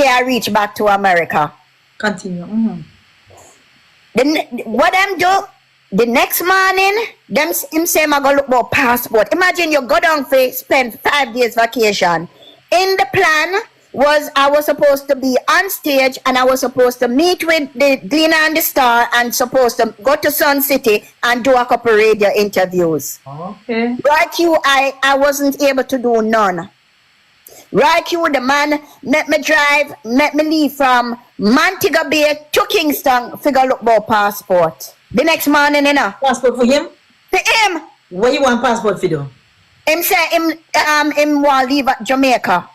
day I reach back to America. Continue. What them do? The next morning, him say, I go look for passport. Imagine you go down for spend 5 days vacation. In the plan was I was supposed to be on stage and I was supposed to meet with the Gleaner and the Star and supposed to go to Sun City and do a couple radio interviews. Okay. Right, I wasn't able to do none. Right, the man let me drive, let me leave from Montego Bay to Kingston, figure look about passport. The next morning, Passport for him? For him. What you want passport for do? Him say him want leave at Jamaica.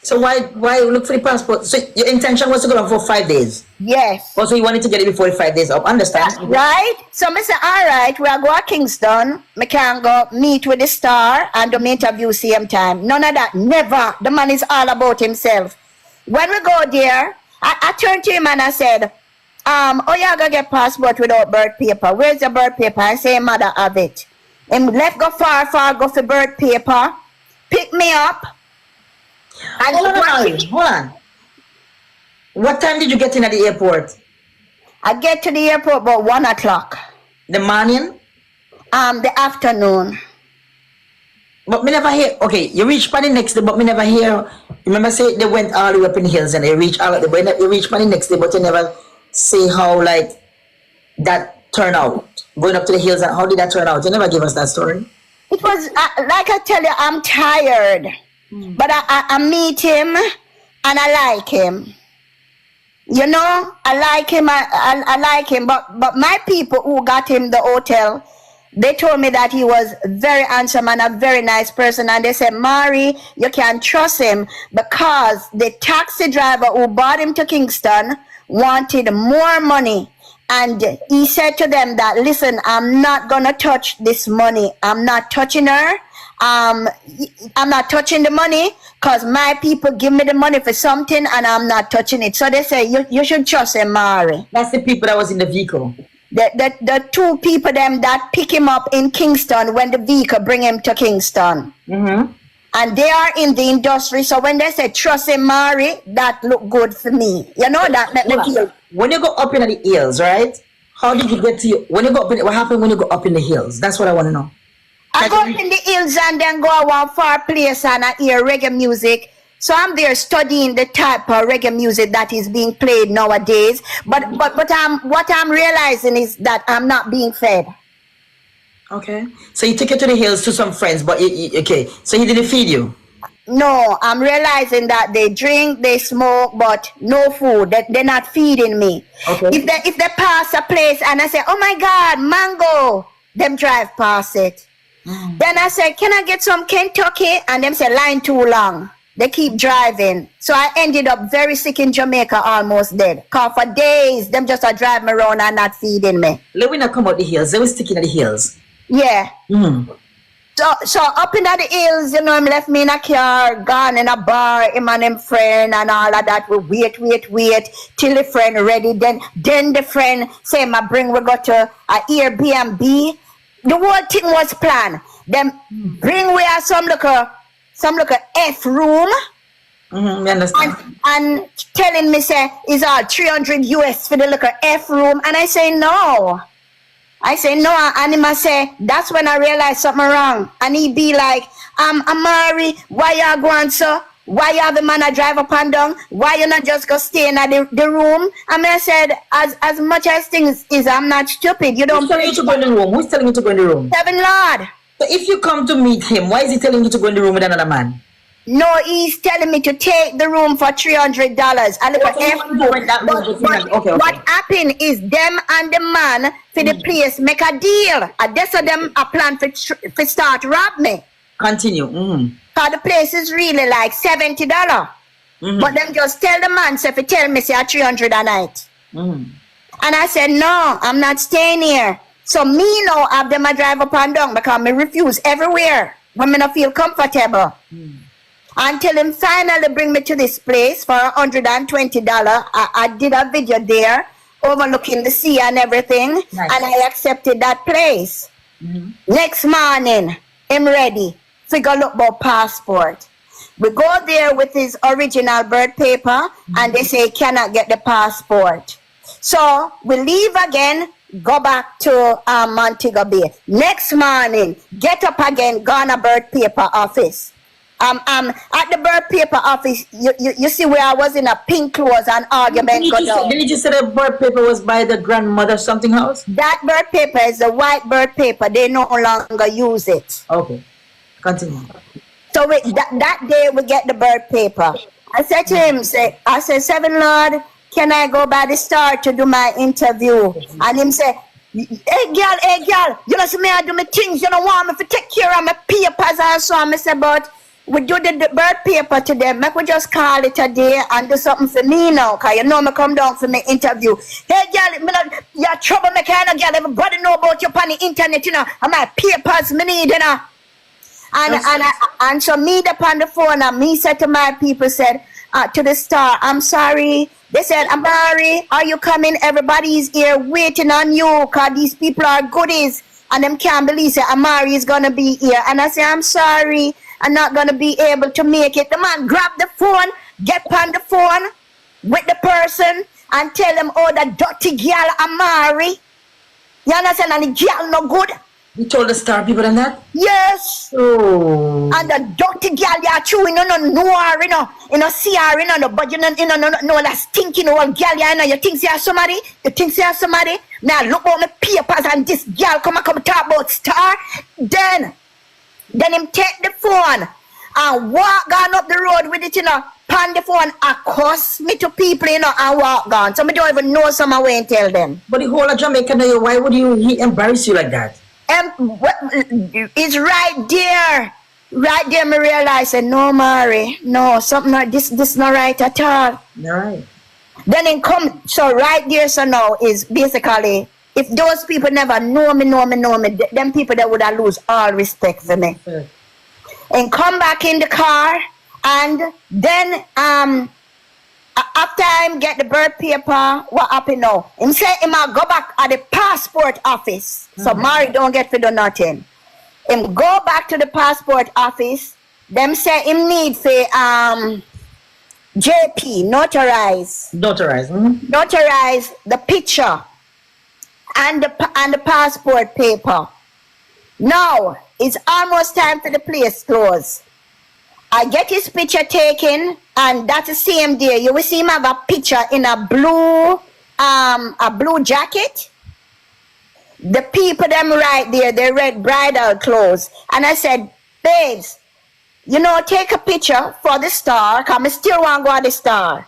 So why look for the passport? So your intention was to go down for 5 days? Yes. Also, you wanted to get it before the 5 days up. Understand? Right? So I say, all right, we are go to Kingston. I can go meet with the Star and do my interview same time. None of that. Never. The man is all about himself. When we go there, I turned to him and I said, oh, you gonna get passport without birth paper. Where's the birth paper? I say, mother have it. Him left go far, go for birth paper. Pick me up. And hold on. What time did you get in at the airport? I get to the airport about 1 o'clock. The morning? The afternoon. But me never hear. Okay, you reach Panny next day, but me never hear. Remember, say they went all the way up in the hills and they reach all the way. You reach Panny next day, but you never say how like that turned out. Going up to the hills and how did that turn out? You never give us that story. It was like I tell you, I'm tired. But I meet him and I like him. You know, I like him. I like him. But my people who got him the hotel, they told me that he was very handsome and a very nice person. And they said, Mari, you can trust him because the taxi driver who brought him to Kingston wanted more money. And he said to them that, listen, I'm not going to touch this money. I'm not touching her. I'm not touching the money because my people give me the money for something and I'm not touching it. So they say, you should trust him, Mari. That's the people that was in the vehicle. The two people them that pick him up in Kingston when the vehicle bring him to Kingston. And they are in the industry. So when they say trust him, Mari, that look good for me. You know that make me feel. When you go up in the hills, right? How did you get to you? When you go up in, what happened when you go up in the hills? That's what I want to know. I go up in the hills and then go a one far place and I hear reggae music. So I'm there studying the type of reggae music that is being played nowadays. But what I'm realizing is that I'm not being fed. Okay. So you took it to the hills to some friends, but okay. So he didn't feed you? No, I'm realizing that they drink, they smoke, but no food. They're not feeding me. Okay. If they pass a place and I say, oh my God, mango, them drive past it. Then I said, can I get some Kentucky? And them say, line too long. They keep driving. So I ended up very sick in Jamaica, almost dead. Cause for days, them just drive me around and not feeding me. Let me not come out the hills. They were sticking at the hills. Yeah. So up in the hills, you know, him left me in a car, gone in a bar, him and him friend and all of that. We wait till the friend ready. Then the friend say, we go to a Airbnb. The whole thing was planned. Then bring we are some look F room. Me understand. And telling me say is all 300 US for the look F room. And I say no. And he must say, that's when I realized something wrong. And he be like, Amari, why you going so? Why you have the man a drive up and down? Why you not just go stay in the room? I mean, I said, as much as things is, I'm not stupid. You don't. Who's telling you to go in the room? Who's telling you to go in the room? Seven Lord. So if you come to meet him, why is he telling you to go in the room with another man? No, he's telling me to take the room for $300. I look at F room. What happened is them and the man for the place make a deal. And that's how them a plan for start rob me. Continue. Cause the place is really like $70. But them just tell the man, say, if you tell me, say, $300 a night. And I said, no, I'm not staying here. So me now have them a drive up and down because me refuse everywhere when me not feel comfortable. Until him finally bring me to this place for $120. I did a video there overlooking the sea and everything. Nice. And I accepted that place. Next morning, I'm ready. Figure look about passport. We go there with his original birth paper, and they say he cannot get the passport. So we leave again, go back to Montego Bay. Next morning, get up again, go on a birth paper office. At the birth paper office, you see where I was in a pink clothes and argument. Didn't you say the birth paper was by the grandmother something house? That birth paper is a white birth paper. They no longer use it. Okay, continue. So that day we get the birth paper. I said to him, I said, Seven Lord, can I go by the Star to do my interview? And him say, hey girl, you know see me I do my things, you don't want me to take care of my papers and so on. I said, but we do the birth paper today. Make we just call it a day and do something for me now, cause you know me come down for my interview. Hey girl, you're troublemaker, girl. Everybody know about you on the internet, you know. And my papers me need, you know. And so me upon the phone and me said to my people, said to the Star, I'm sorry. They said, Amari, are you coming? Everybody is here waiting on you, cause these people are goodies. And them can't believe that Amari is gonna be here. And I say, I'm sorry, I'm not gonna be able to make it. The man grab the phone, get on the phone with the person and tell them, oh, the dirty girl Amari. You understand? And the girl no good. You told the Star people than that? Yes. Oh. And the dirty girl you are chewing, no her, you know, see her, no, but you know, that stinking old girl, you know, you think you are somebody? You think you are somebody? Now look at my papers and this girl come talk about Star. Then him take the phone and walk on up the road with it, you know, pan the phone, accost me to people, you know, and walk on. So I don't even know some way and tell them. But the whole of Jamaica know, why would he embarrass you like that? It's right there. Right there, me realize, no, Mary, no, something like this not right at all. All right. Then it come, so right there, so now is basically, if those people never know me, them people that would have lose all respect for me. Sure. And come back in the car, and then after I get the birth paper, what happened now? Him say him a go back at the passport office. So Mary don't get to do nothing. Him go back to the passport office. Them say him need for JP notarize the picture and the passport paper. Now it's almost time for the place close. I get his picture taken, and that's the same day. You will see him have a picture in a blue jacket. The people them right there, they red bridal clothes. And I said, babes, you know, take a picture for the Star, cause I still want to go to the Star.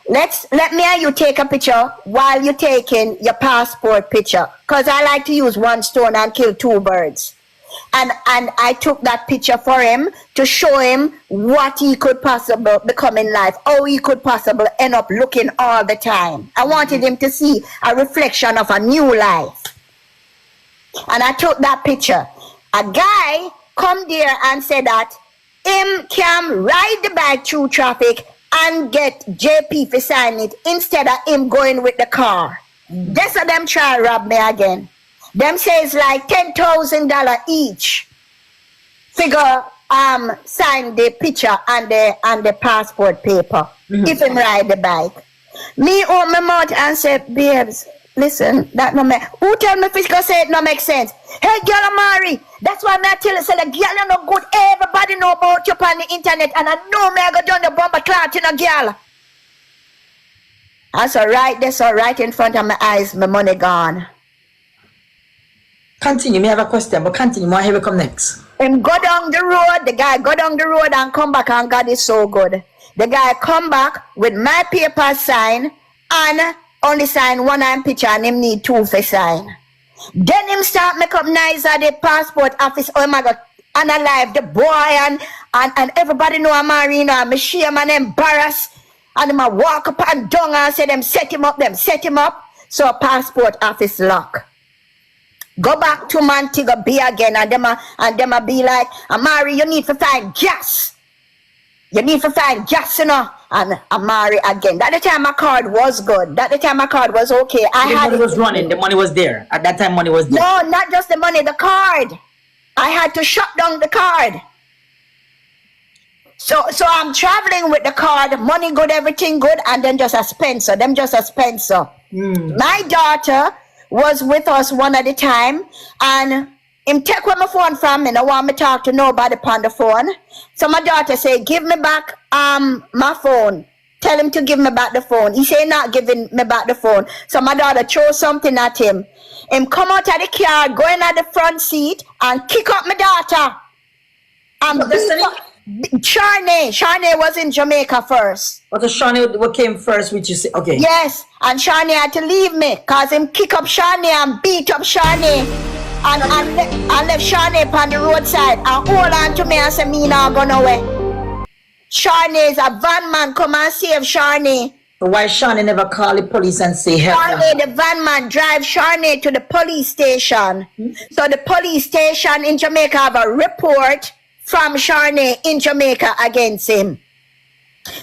Let me and you take a picture while you're taking your passport picture. Cause I like to use one stone and kill two birds. And I took that picture for him to show him what he could possibly become in life, how he could possibly end up looking all the time. I wanted him to see a reflection of a new life. And I took that picture. A guy come there and said that him can ride the bike through traffic and get JP to sign it instead of him going with the car. That's how them try to rob me again. Them says like $10,000 each. Figure sign the picture and the passport paper. If him ride the bike. Me open my mouth and say, babes, listen, that no make. Who tell me fish go say it no make sense? Hey girl Amari, that's why I tell you say the girl you no good. Everybody know about you on the internet, and I know me I go down the bomber clout in a girl. I saw right there, so right in front of my eyes, my money gone. Continue, me have a question, but continue, what will come next? Him go down the road, the guy go down the road and come back, and God is so good. The guy come back with my paper sign and only sign one hand picture, and him need two for sign. Then him start make up nice at the passport office. Oh my God, analyze the boy and everybody know Amari, you know, I'm shame and embarrassed. And him a walk up and down and say them set him up. So passport office lock. Go back to Montego Bay again, and them a be like, Amari, you need to find gas. You need to find gas, you know. And Amari again. That the time my card was good. That the time my card was okay. The money was running. The money was there. At that time, money was there. No, not just the money, the card. I had to shut down the card. So I'm traveling with the card, money good, everything good, and then just a Spencer. Them just a Spencer. My daughter was with us one at a time, and him take away my phone from me. No want me talk to nobody on the phone. So my daughter say, give me back my phone. Tell him to give me back the phone. He say not giving me back the phone. So my daughter throw something at him. Him come out of the car, go in at the front seat, and kick up my daughter. Sharnay was in Jamaica first. But the Sharnay what came first, which you say, okay. Yes, and Sharnay had to leave me, cause him kick up Sharnay and beat up Sharnay. And left Sharnay on the roadside and hold on to me and say me not go nowhere. Sharnay is a van man, come and save Sharnay. So why Sharnay never call the police and say help? Sharnay, the van man, drive Sharnay to the police station. So the police station in Jamaica have a report from Sharnay in Jamaica against him.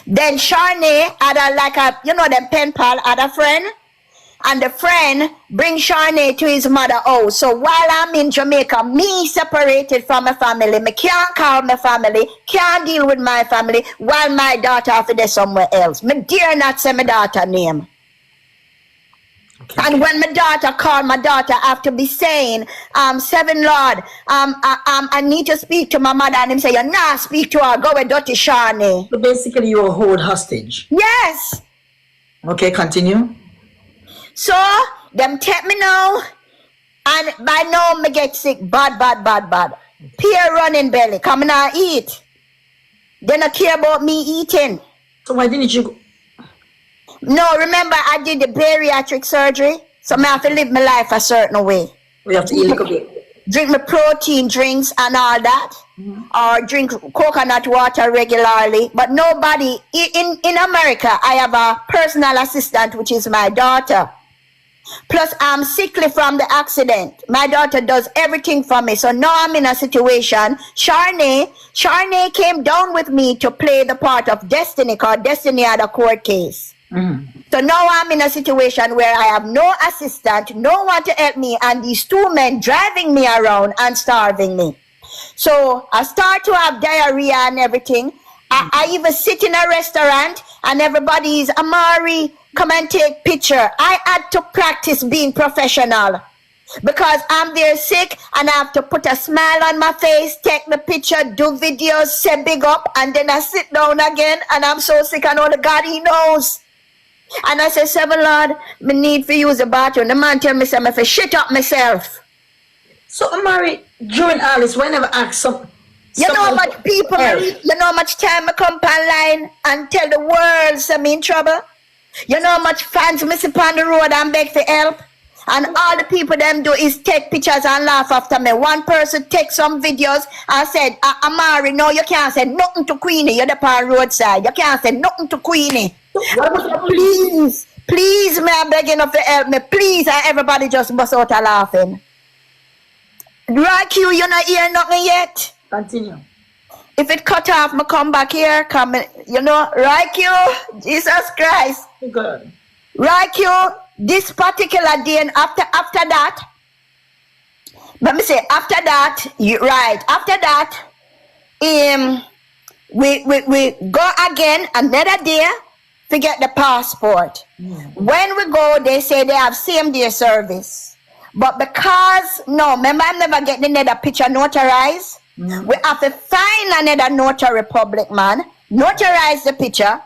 Then Sharnay had them pen pal, had a friend. And the friend bring Sharnay to his mother house. So while I'm in Jamaica, me separated from my family. Me can't call my family, can't deal with my family, while my daughter off there somewhere else. Me dare not say my daughter name. Okay. And when my daughter called, my daughter have to be saying, Seven Lord, I need to speak to my mother. And him say, you not speak to her, go with dirty Sharnay. So basically you were hold hostage. Yes. Okay, continue. So, them take me now, and by now me get sick, bad. Peer running belly, come and eat. They not care about me eating. So why didn't you go? No, remember I did the bariatric surgery, so I have to live my life a certain way. We have to eat a little bit. Drink my protein drinks and all that, or drink coconut water regularly. But nobody, in America, I have a personal assistant, which is my daughter. Plus, I'm sickly from the accident. My daughter does everything for me. So now I'm in a situation. Sharnay came down with me to play the part of Destiny, because Destiny had a court case. So now I'm in a situation where I have no assistant, no one to help me, and these two men driving me around and starving me. So I start to have diarrhea and everything. I even sit in a restaurant and everybody is, Amari, come and take picture. I had to practice being professional because I'm there sick and I have to put a smile on my face, take the picture, do videos, say big up, and then I sit down again and I'm so sick and only God, he knows. And I say, Seven Lord, me need to use the bathroom. The man tell me, say, me for shit up myself. So Amari, during all this, why never ask some... You know how much people, you know how much time I come online and tell the world I'm in trouble? You know how much fans me sit on the road and beg for help? And all the people them do is take pictures and laugh after me. One person take some videos and said, Amari, no, you can't say nothing to Queenie. You're the on roadside. You can't say nothing to Queenie. Please, me, I'm begging of to help me. Please, and everybody just bust out a laughing. Right, you not hear nothing yet? Continue. If it cut off, me come back here, come, you know, right, you, Jesus Christ. Good. Right, you, this particular day, and after that, let me say, after that, after that, we go again another day to get the passport. When we go, they say they have same day service. But because, no, remember I'm never getting another picture notarized. We have to find another notary public man, notarize the picture,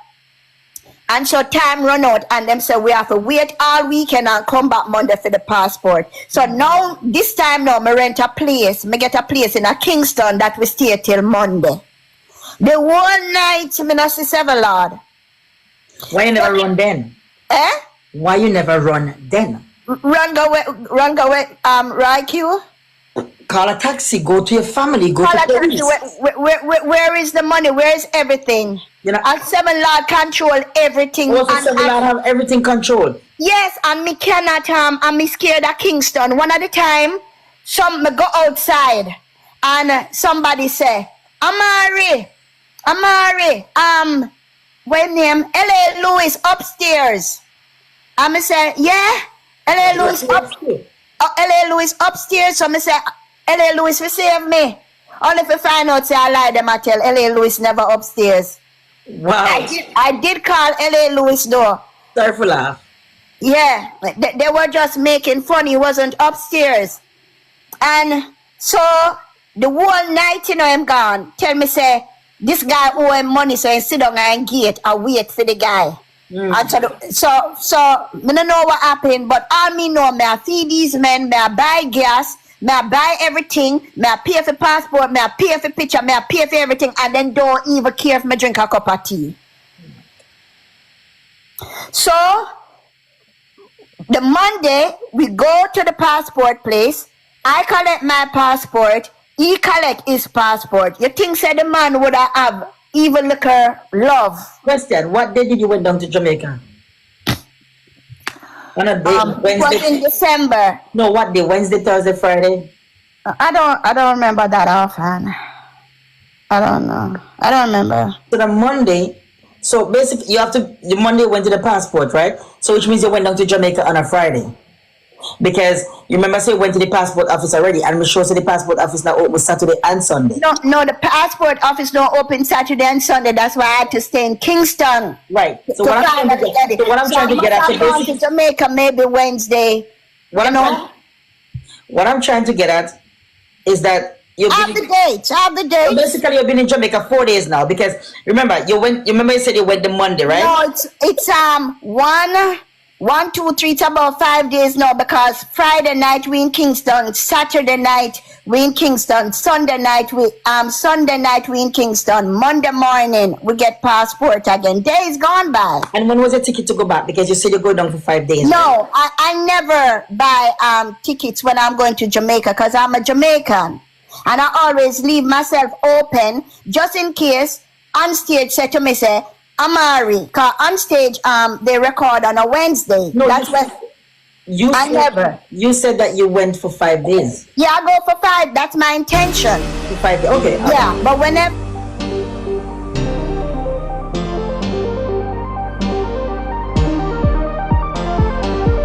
and so time run out, and them say we have to wait all weekend and come back Monday for the passport. So now, this time now, me rent a place, me get a place in a Kingston that we stay till Monday. The whole night, me not see Seven Lord. Why you never run then? Why you never run then? Run go away, right, Q? Call a taxi, go to your family, go Call to a taxi. Where is the money? Where is everything? You know, and Seven Lord control everything. Also, Seven Lord have everything controlled. Yes, and me cannot and me scared of Kingston. One at a time, me go outside and somebody say, Amari, what name? L.A. Lewis upstairs. And me say, yeah, L.A. Lewis upstairs. L.A. Lewis upstairs. So me say, L.A. Lewis will save me. Only if you find out, say I lie them, I tell L.A. Lewis never upstairs. Wow. I did call L.A. Lewis though. Sorry for laugh. Yeah, they were just making fun. He wasn't upstairs. And so the whole night, you know, him gone. Tell me, say, this guy owe him money, so he sit down and gate and wait for the guy. And so I don't know what happened, but all me know, me I feed these men, me I buy gas, me I buy everything, me I pay for passport, me I pay for picture, me I pay for everything, and then don't even care if me drink a cup of tea. So the Monday, we go to the passport place. I collect my passport. He collect his passport. You think said the man would have even liquor love? Question: what day did you went down to Jamaica? On a day, Wednesday. It was in December. No, what day? Wednesday, Thursday, Friday. I don't remember that offhand. I don't know. I don't remember. So the Monday. So basically, you have to. The Monday went to the passport, right? So which means you went down to Jamaica on a Friday. Because you remember, say, went to the passport office already, and we sure say the passport office now open Saturday and Sunday. No, the passport office don't open Saturday and Sunday. That's why I had to stay in Kingston. Right. So what I'm trying to get at, so to Jamaica maybe Wednesday. What I'm trying to get at is that you've been the dates. So basically you've been in Jamaica 4 days now, because remember you said you went the Monday, right? No, it's 1, 2, 3, it's about 5 days now, because Friday night we in Kingston, Saturday night we in Kingston, Sunday night we in Kingston, Monday morning we get passport again. Days gone by. And when was the ticket to go back? Because you said you go down for 5 days. No, right? I never buy tickets when I'm going to Jamaica, because I'm a Jamaican. And I always leave myself open just in case on stage say to me, say, Amari, because on stage they record on a Wednesday. No, that's when you said that you went for 5 days. Yeah, I go for 5. That's my intention. For 5 days. Okay. Yeah, but whenever